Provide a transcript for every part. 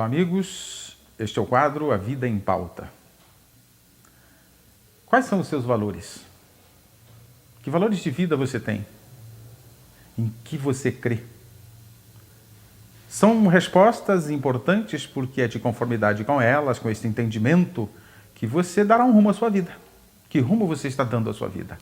Olá, amigos. Este é o quadro A Vida em Pauta. Quais são os seus valores? Que valores de vida você tem? Em que você crê? São respostas importantes porque é de conformidade com elas, com esse entendimento, que você dará um rumo à sua vida. Que rumo você está dando à sua vida?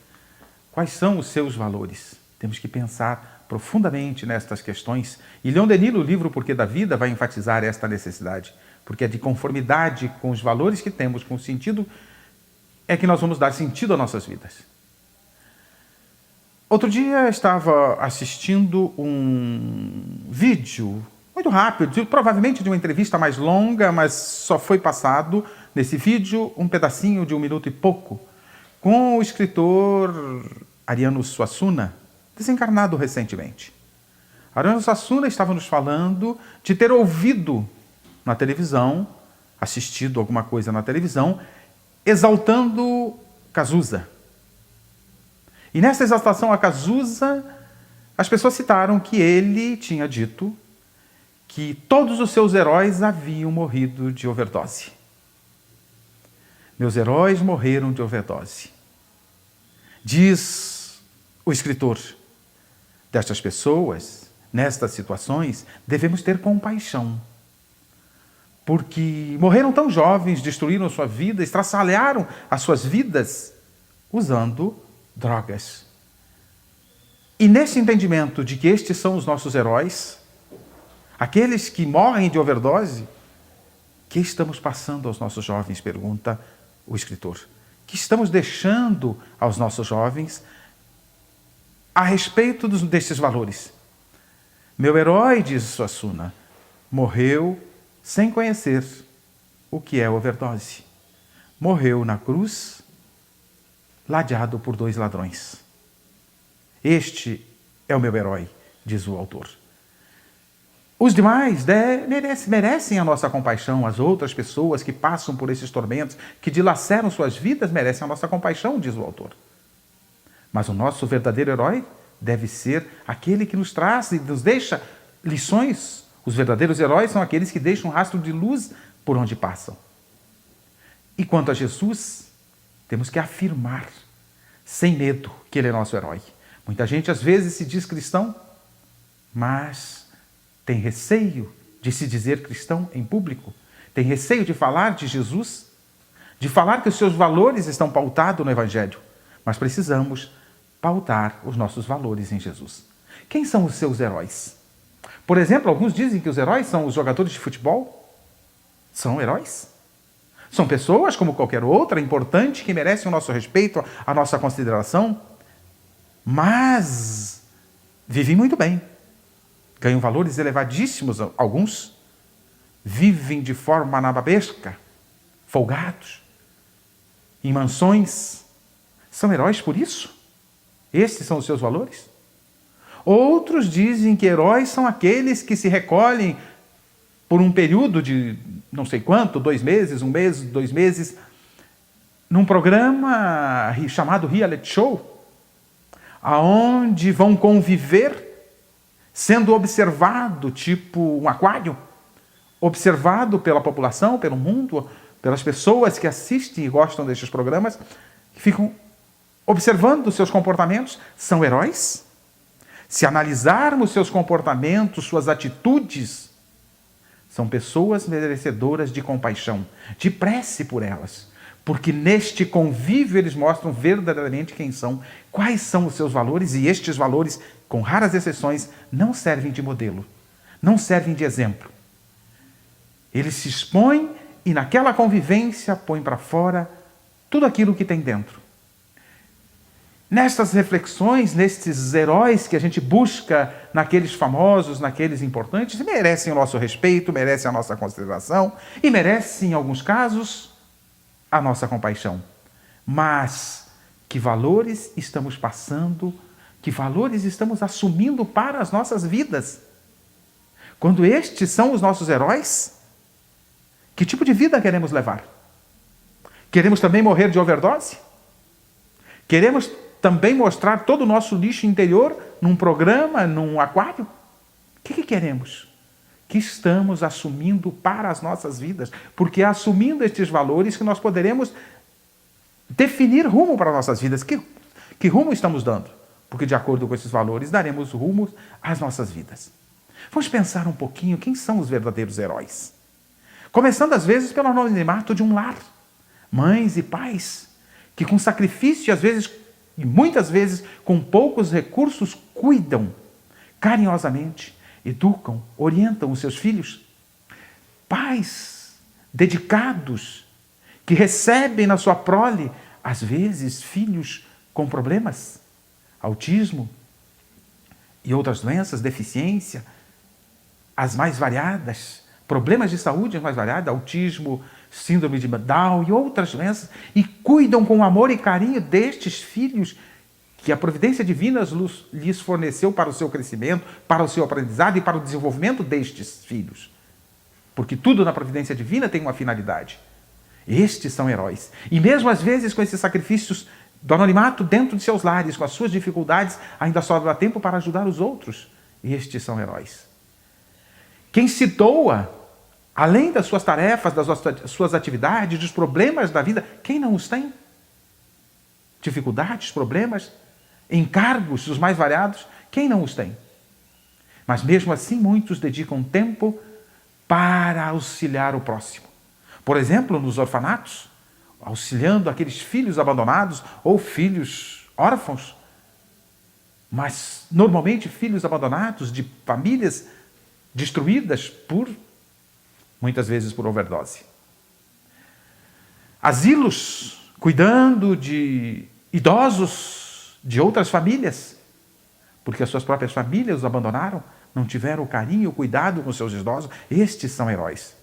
Quais são os seus valores? Temos que pensar profundamente nestas questões. E Leon Denis, no livro Porquê da Vida, vai enfatizar esta necessidade. Porque é de conformidade com os valores que temos, com o sentido, é que nós vamos dar sentido às nossas vidas. Outro dia estava assistindo um vídeo muito rápido, provavelmente de uma entrevista mais longa, mas só foi passado nesse vídeo um pedacinho de 1 minuto e pouco, com o escritor Ariano Suassuna, desencarnado recentemente. Ariano Suassuna estava nos falando de ter ouvido na televisão, assistido alguma coisa na televisão, exaltando Cazuza. E nessa exaltação a Cazuza, as pessoas citaram que ele tinha dito que todos os seus heróis haviam morrido de overdose. Meus heróis morreram de overdose. Diz o escritor, destas pessoas, nestas situações, devemos ter compaixão. Porque morreram tão jovens, destruíram sua vida, estraçalharam as suas vidas usando drogas. E nesse entendimento de que estes são os nossos heróis, aqueles que morrem de overdose, que estamos passando aos nossos jovens? Pergunta o escritor. Que estamos deixando aos nossos jovens a respeito destes valores? Meu herói, diz Suassuna, morreu sem conhecer o que é overdose. Morreu na cruz, ladeado por 2 ladrões. Este é o meu herói, diz o autor. Os demais merecem a nossa compaixão. As outras pessoas que passam por esses tormentos, que dilaceram suas vidas, merecem a nossa compaixão, diz o autor. Mas o nosso verdadeiro herói deve ser aquele que nos traz e nos deixa lições. Os verdadeiros heróis são aqueles que deixam um rastro de luz por onde passam. E quanto a Jesus, temos que afirmar, sem medo, que ele é nosso herói. Muita gente às vezes se diz cristão, mas tem receio de se dizer cristão em público, tem receio de falar de Jesus, de falar que os seus valores estão pautados no Evangelho. Mas precisamos pautar os nossos valores em Jesus. Quem são os seus heróis? Por exemplo, alguns dizem que os heróis são os jogadores de futebol. São heróis? São pessoas como qualquer outra, importante, que merecem o nosso respeito, a nossa consideração, mas vivem muito bem. Ganham valores elevadíssimos, alguns vivem de forma nababesca, folgados, em mansões. São heróis por isso? Estes são os seus valores? Outros dizem que heróis são aqueles que se recolhem por um período de não sei quanto, 2 meses, 1 mês, 2 meses, num programa chamado reality show, aonde vão conviver sendo observado, tipo um aquário, observado pela população, pelo mundo, pelas pessoas que assistem e gostam destes programas, que ficam observando seus comportamentos. São heróis? Se analisarmos seus comportamentos, suas atitudes, são pessoas merecedoras de compaixão, de prece por elas, porque neste convívio eles mostram verdadeiramente quem são, quais são os seus valores, e estes valores, com raras exceções, não servem de modelo, não servem de exemplo. Eles se expõem e naquela convivência põem para fora tudo aquilo que tem dentro. Nestas reflexões, nestes heróis que a gente busca, naqueles famosos, naqueles importantes, merecem o nosso respeito, merecem a nossa consideração e merecem, em alguns casos, a nossa compaixão. Mas que valores estamos passando, que valores estamos assumindo para as nossas vidas? Quando estes são os nossos heróis, que tipo de vida queremos levar? Queremos também morrer de overdose? Queremos também mostrar todo o nosso lixo interior num programa, num aquário? O que queremos? que estamos assumindo para as nossas vidas, porque é assumindo estes valores que nós poderemos definir rumo para as nossas vidas. Que rumo estamos dando? Porque de acordo com esses valores daremos rumo às nossas vidas. Vamos pensar um pouquinho quem são os verdadeiros heróis. Começando às vezes pelo anonimato de um lar. Mães e pais que com sacrifício, às vezes, e muitas vezes com poucos recursos, cuidam carinhosamente, educam, orientam os seus filhos. Pais dedicados que recebem na sua prole, às vezes, filhos com problemas, autismo e outras doenças, deficiência, as mais variadas, problemas de saúde as mais variadas, autismo, síndrome de Down e outras doenças, e cuidam com amor e carinho destes filhos que a providência divina lhes forneceu para o seu crescimento, para o seu aprendizado e para o desenvolvimento destes filhos. Porque tudo na providência divina tem uma finalidade. Estes são heróis. E mesmo às vezes com esses sacrifícios do anonimato dentro de seus lares, com as suas dificuldades, ainda sobra tempo para ajudar os outros. Estes são heróis. Quem se doa, além das suas tarefas, das suas atividades, dos problemas da vida, quem não os tem? Dificuldades, problemas, encargos, os mais variados, quem não os tem? Mas mesmo assim, muitos dedicam tempo para auxiliar o próximo. Por exemplo, nos orfanatos, auxiliando aqueles filhos abandonados ou filhos órfãos, mas normalmente filhos abandonados de famílias destruídas muitas vezes por overdose. Asilos, cuidando de idosos de outras famílias, porque as suas próprias famílias os abandonaram, não tiveram o carinho e o cuidado com seus idosos. Estes são heróis.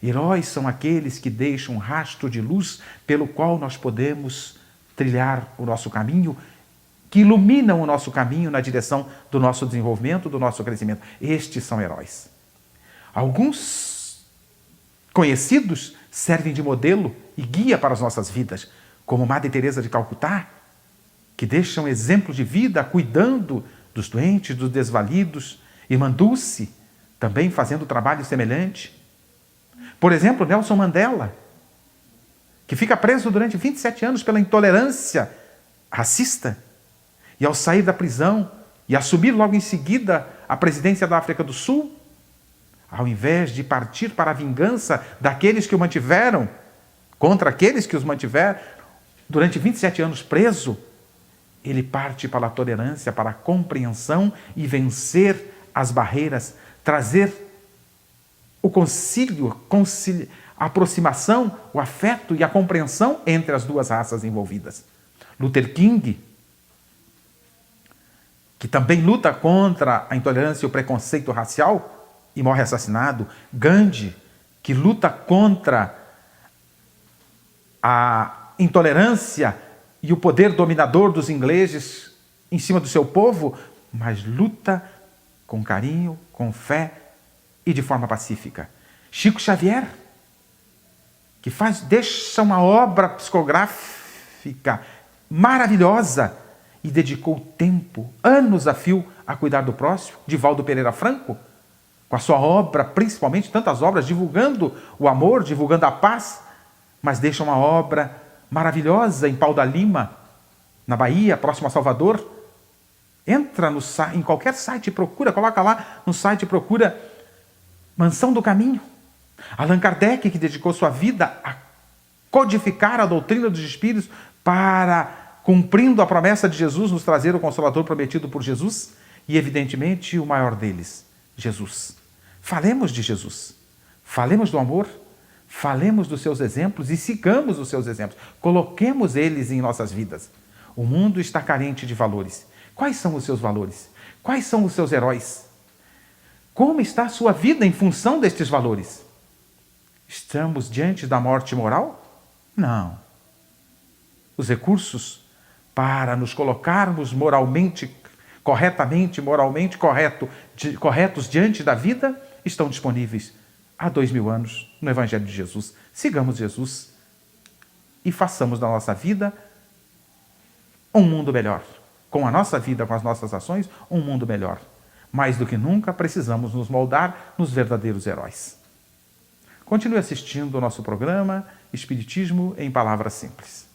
Heróis são aqueles que deixam um rastro de luz pelo qual nós podemos trilhar o nosso caminho, que iluminam o nosso caminho na direção do nosso desenvolvimento, do nosso crescimento. Estes são heróis. Alguns conhecidos servem de modelo e guia para as nossas vidas, como Madre Teresa de Calcutá, que deixa um exemplo de vida cuidando dos doentes, dos desvalidos. Irmã Dulce, também fazendo trabalho semelhante. Por exemplo, Nelson Mandela, que fica preso durante 27 anos pela intolerância racista, e ao sair da prisão e assumir logo em seguida a presidência da África do Sul, ao invés de partir para a vingança daqueles que o mantiveram, contra aqueles que os mantiveram, durante 27 anos preso, ele parte para a tolerância, para a compreensão e vencer as barreiras, trazer o concílio, a aproximação, o afeto e a compreensão entre as duas raças envolvidas. Luther King, que também luta contra a intolerância e o preconceito racial e morre assassinado. Gandhi, que luta contra a intolerância e o poder dominador dos ingleses em cima do seu povo, mas luta com carinho, com fé e de forma pacífica. Chico Xavier, que deixa uma obra psicográfica maravilhosa e dedicou tempo, anos a fio, a cuidar do próximo. Divaldo Pereira Franco, com a sua obra, principalmente tantas obras, divulgando o amor, divulgando a paz, mas deixa uma obra maravilhosa em Pau da Lima, na Bahia, próximo a Salvador. Entra em qualquer site, procura, coloca lá no site, procura Mansão do Caminho. Allan Kardec, que dedicou sua vida a codificar a doutrina dos Espíritos para, cumprindo a promessa de Jesus, nos trazer o Consolador prometido por Jesus, e evidentemente o maior deles, Jesus. Falemos de Jesus, falemos do amor, falemos dos seus exemplos e sigamos os seus exemplos. Coloquemos eles em nossas vidas. O mundo está carente de valores. Quais são os seus valores? Quais são os seus heróis? Como está a sua vida em função destes valores? Estamos diante da morte moral? Não. Os recursos para nos colocarmos moralmente, corretamente, moralmente corretos diante da vida estão disponíveis há 2000 anos no Evangelho de Jesus. Sigamos Jesus e façamos da nossa vida um mundo melhor. Com a nossa vida, com as nossas ações, um mundo melhor. Mais do que nunca, precisamos nos moldar nos verdadeiros heróis. Continue assistindo ao nosso programa Espiritismo em Palavras Simples.